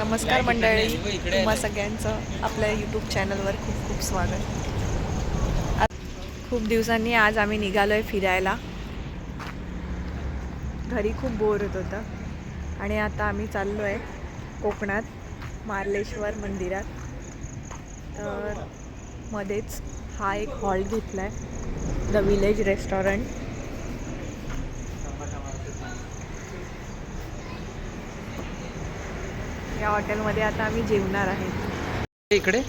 नमस्कार मंडळी, तुम्हा सगळ्यांचं आपल्या यूट्यूब चॅनलवर खूप खूप स्वागत। खूप दिवसांनी आज आम्ही निघालो आहे फिरायला। घरी खूप बोर होत होतं आणि आता आम्ही चाललो आहे कोकणात मार्लेश्वर मंदिरात। तर मध्येच हा एक हॉल घेतला आहे, द विलेज रेस्टॉरंट। या हॉटेलमध्ये आता आम्ही जेवणार आहे। इकडे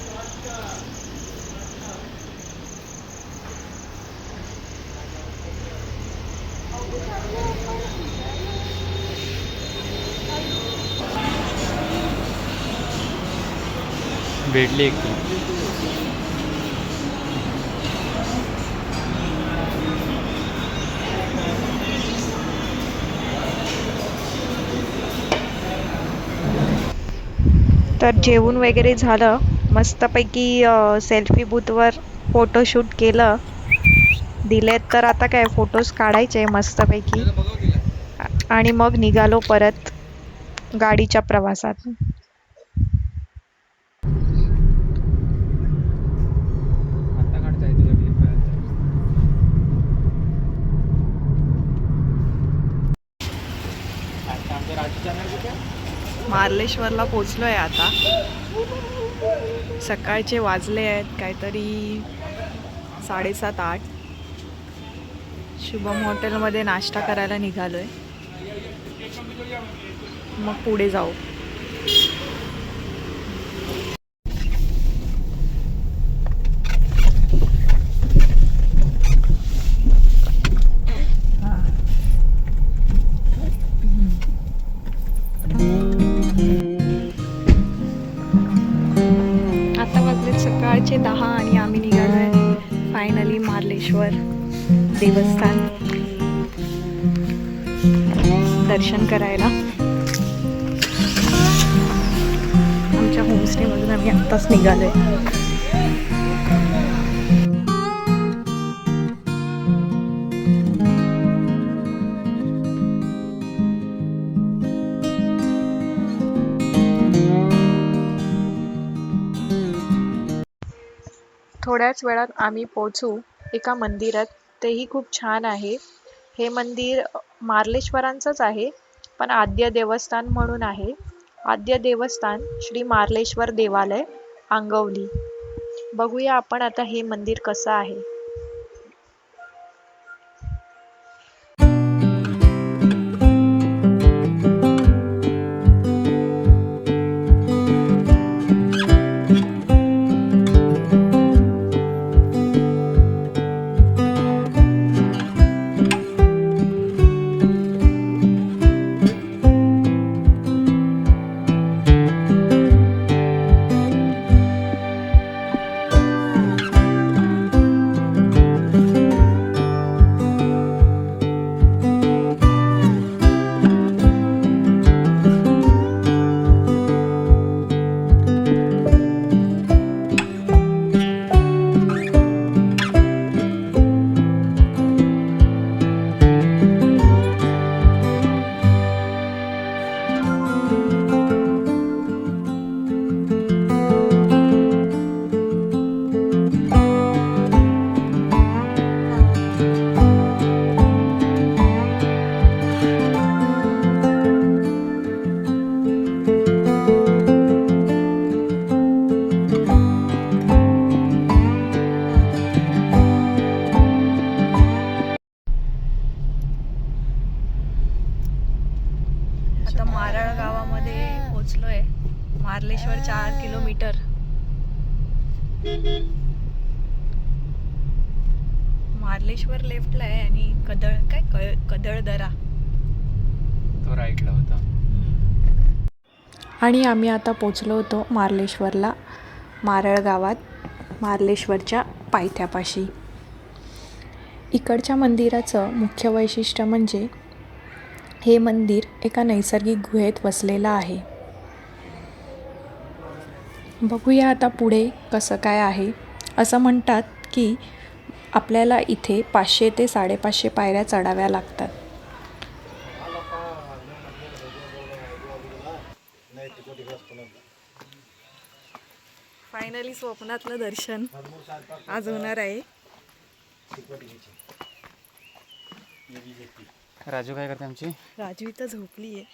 भेटली एक ती। तर जेवण वगैरे झालं, मस्तपैकी सेल्फी बूथवर फोटोशूट केलं, दिलेत। तर आता काय फोटोज काढायचे मस्तपैकी आणि मग निघालो परत गाडीच्या प्रवासात। आता काढता येते क्लिप आता आमच्या राजू चॅनल कुठे मार्लेश्वरला पोचलोय आता। सकाळचे वाजले आहेत काहीतरी 7:30-8। शुभम हॉटेलमध्ये नाश्ता करायला निघालोय, मग पुढे जाऊ। आता वाजलेत सकाळचे 10 आणि आम्ही निघालोय फायनली मार्लेश्वर देवस्थान दर्शन करायला। आमच्या होमस्टे मधून आम्ही आत्ताच निघालोय। थोड्याच वेळात आम्ही पोहोचू एका मंदिरात, तेही खूप छान आहे। हे मंदिर मार्लेश्वरांचंच आहे, पण आद्य देवस्थान म्हणून आहे। आद्य देवस्थान श्री मार्लेश्वर देवालय, आंगवली। बघूया आपण आता हे मंदिर कसं आहे। आता मारळ गावामध्ये पोहोचलोय। मार्लेश्वर 4 किलोमीटर। मार्लेश्वर लेफ्टला आहे आणि कदळदरा तो राईटला होता। आणि आम्ही आता पोचलो होतो मार्लेश्वरला, मारळ गावात, मार्लेश्वरच्या पायथ्यापाशी। इकडच्या मंदिराचं मुख्य वैशिष्ट्य म्हणजे हे मंदिर एका नैसर्गिक गुहेत वसलेलं आहे। बघूया आता पुढे कसं काय आहे। असं म्हणतात की आपल्याला इथे 500 ते 550 पायऱ्या चढाव्या लागतात। फायनली स्वप्नातलं दर्शन आज होणार आहे. राजू काय करते आमची? राजू इथं झोपली आहे.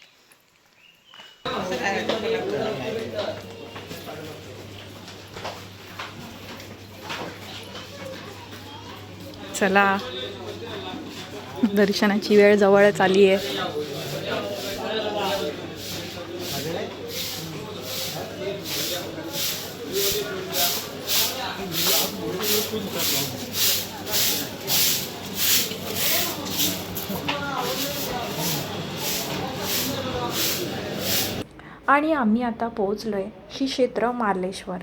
चला, दर्शनाची वेळ जवळच आली आहे. आणि आम्ही आता पोहोचलोय श्री क्षेत्र मार्लेश्वर.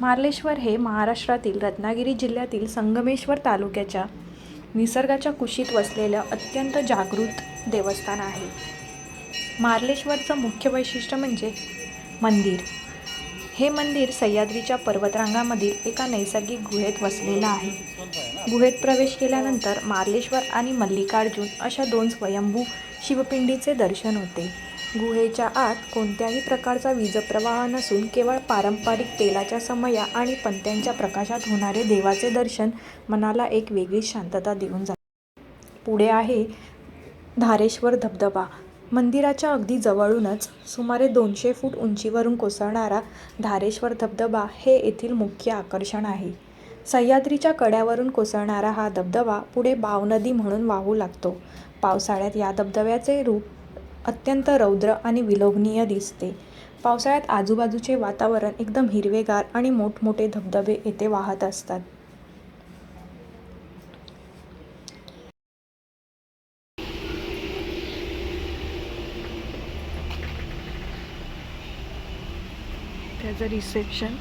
मार्लेश्वर हे महाराष्ट्रातील रत्नागिरी जिल्ह्यातील संगमेश्वर तालुक्याच्या निसर्गाच्या कुशीत वसलेलं अत्यंत जागृत देवस्थान आहे. मार्लेश्वरचं मुख्य वैशिष्ट्य म्हणजे मंदिर. हे मंदिर सह्याद्रीच्या पर्वतरांगामधील एका नैसर्गिक गुहेत वसलेलं आहे. गुहेत प्रवेश केल्यानंतर मार्लेश्वर आणि मल्लिकार्जुन अशा 2 स्वयंभू शिवपिंडीचे दर्शन होते. गुहेच्या आत कोणत्याही प्रकारचा वीजप्रवाह नसून केवळ पारंपरिक तेलाच्या समया आणि पणत्यांच्या प्रकाशात होणारे देवाचे दर्शन मनाला एक वेगळीच शांतता देऊन जाते. पुढे आहे धारेश्वर धबधबा. मंदिराच्या अगदी जवळूनच सुमारे 200 फूट उंचीवरून कोसळणारा धारेश्वर धबधबा हे येथील मुख्य आकर्षण आहे. सह्याद्रीच्या कड्यावरून कोसळणारा हा धबधबा पुढे बाव नदी म्हणून वाहू लागतो. पावसाळ्यात या धबधब्याचे रूप अत्यंत रौद्र आणि विलोभनीय दिसते. पावसाळ्यात आजूबाजूचे वातावरण एकदम हिरवेगार आणि मोठमोठे धबधबे येथे वाहत असतात. त्याचं रिसेप्शन.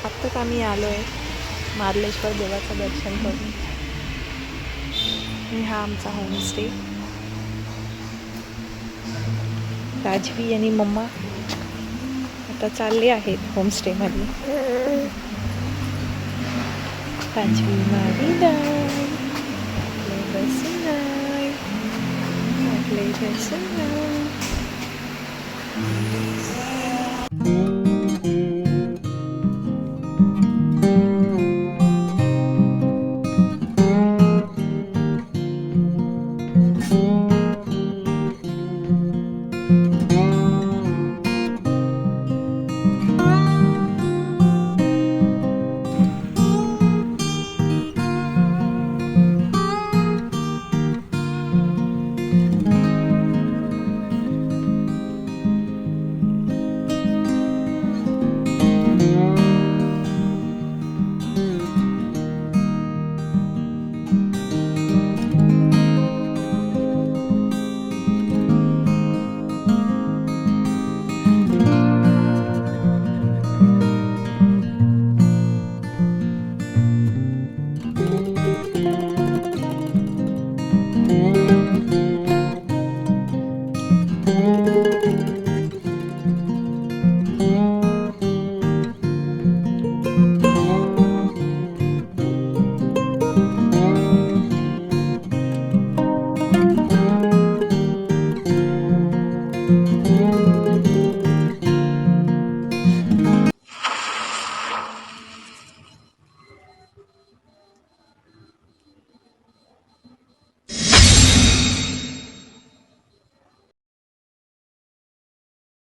आत्ताच आम्ही आलो आहे मार्लेश्वर देवाचं दर्शन करून. आणि हा आमचा होमस्टे. राजवी आणि मम्मा आता चालले आहेत होमस्टेमध्ये. राजवी मारीदाय आपले बसनाय.